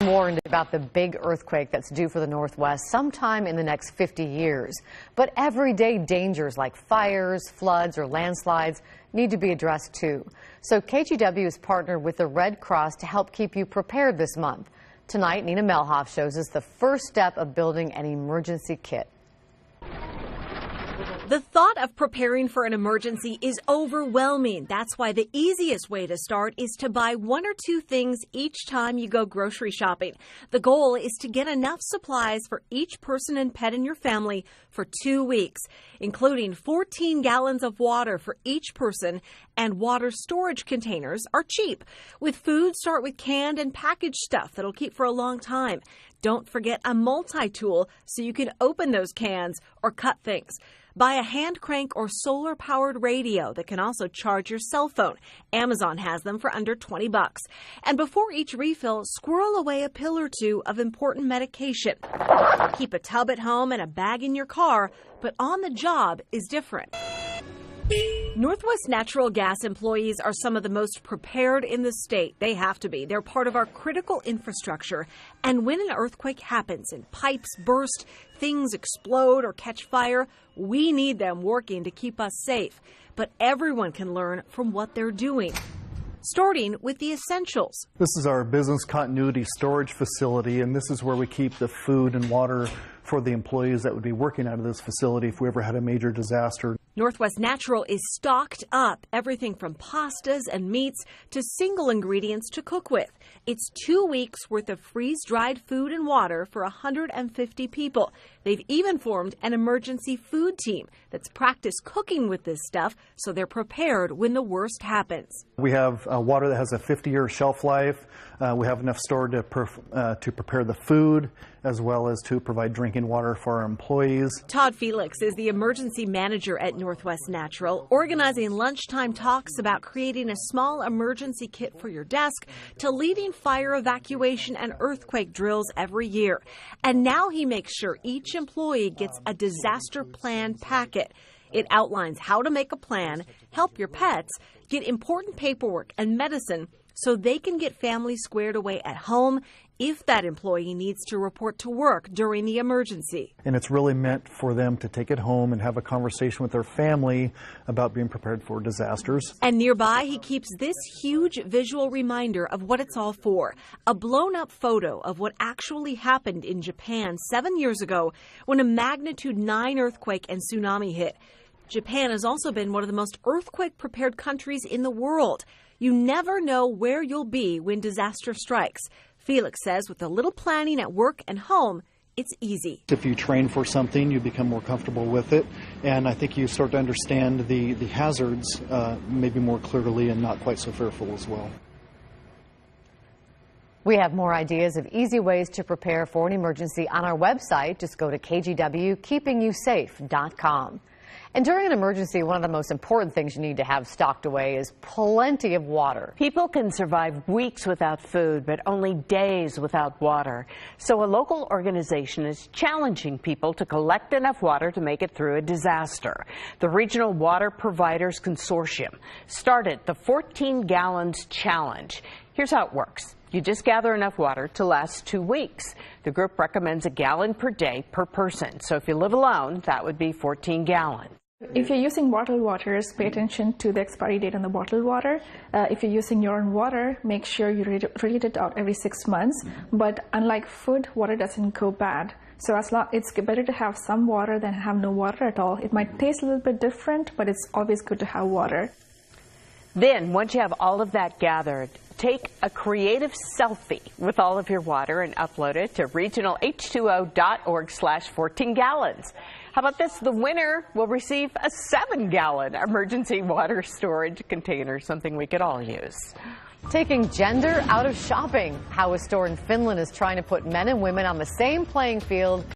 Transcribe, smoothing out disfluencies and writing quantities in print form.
Warned about the big earthquake that's due for the Northwest sometime in the next 50 years. But everyday dangers like fires, floods, or landslides need to be addressed too. So KGW has partnered with the Red Cross to help keep you prepared this month. Tonight, Nina Melhoff shows us the first step of building an emergency kit. The thought of preparing for an emergency is overwhelming. That's why the easiest way to start is to buy one or two things each time you go grocery shopping. The goal is to get enough supplies for each person and pet in your family for 2 weeks, including 14 gallons of water for each person, and water storage containers are cheap. With food, start with canned and packaged stuff that'll keep for a long time. Don't forget a multi-tool so you can open those cans or cut things. Buy a hand crank or solar-powered radio that can also charge your cell phone. Amazon has them for under $20. And before each refill, squirrel away a pill or two of important medication. Keep a tub at home and a bag in your car, but on the job is different. Northwest Natural Gas employees are some of the most prepared in the state. They have to be. They're part of our critical infrastructure. And when an earthquake happens and pipes burst, things explode or catch fire, we need them working to keep us safe. But everyone can learn from what they're doing, starting with the essentials. This is our business continuity storage facility, and this is where we keep the food and water for the employees that would be working out of this facility if we ever had a major disaster. Northwest Natural is stocked up, everything from pastas and meats to single ingredients to cook with. It's 2 weeks worth of freeze-dried food and water for 150 people. They've even formed an emergency food team that's practiced cooking with this stuff so they're prepared when the worst happens. We have water that has a 50-year shelf life. We have enough stored to prepare the food as well as to provide drinking water for our employees. Todd Felix is the emergency manager at Northwest Natural, organizing lunchtime talks about creating a small emergency kit for your desk to leading fire evacuation and earthquake drills every year. And now he makes sure each employee gets a disaster plan packet. It outlines how to make a plan, help your pets, get important paperwork and medicine so they can get families squared away at home if that employee needs to report to work during the emergency. And it's really meant for them to take it home and have a conversation with their family about being prepared for disasters. And nearby, he keeps this huge visual reminder of what it's all for. A blown-up photo of what actually happened in Japan 7 years ago when a magnitude 9 earthquake and tsunami hit. Japan has also been one of the most earthquake-prepared countries in the world. You never know where you'll be when disaster strikes. Felix says with a little planning at work and home, it's easy. If you train for something, you become more comfortable with it. And I think you start to understand the hazards maybe more clearly and not quite so fearful as well. We have more ideas of easy ways to prepare for an emergency on our website. Just go to kgwkeepingyousafe.com. And during an emergency, one of the most important things you need to have stocked away is plenty of water. People can survive weeks without food, but only days without water. So a local organization is challenging people to collect enough water to make it through a disaster. The Regional Water Providers Consortium started the 14 Gallons Challenge. Here's how it works. You just gather enough water to last 2 weeks. The group recommends a gallon per day per person. So if you live alone, that would be 14 gallons. If you're using bottled waters, pay attention to the expiry date on the bottled water. If you're using your own water, make sure you read it out every 6 months. But unlike food, water doesn't go bad. So it's better to have some water than have no water at all. It might taste a little bit different, but it's always good to have water. Then, once you have all of that gathered, take a creative selfie with all of your water and upload it to regionalh2o.org/14 gallons. How about this? The winner will receive a 7-gallon emergency water storage container, something we could all use. Taking gender out of shopping. How a store in Finland is trying to put men and women on the same playing field.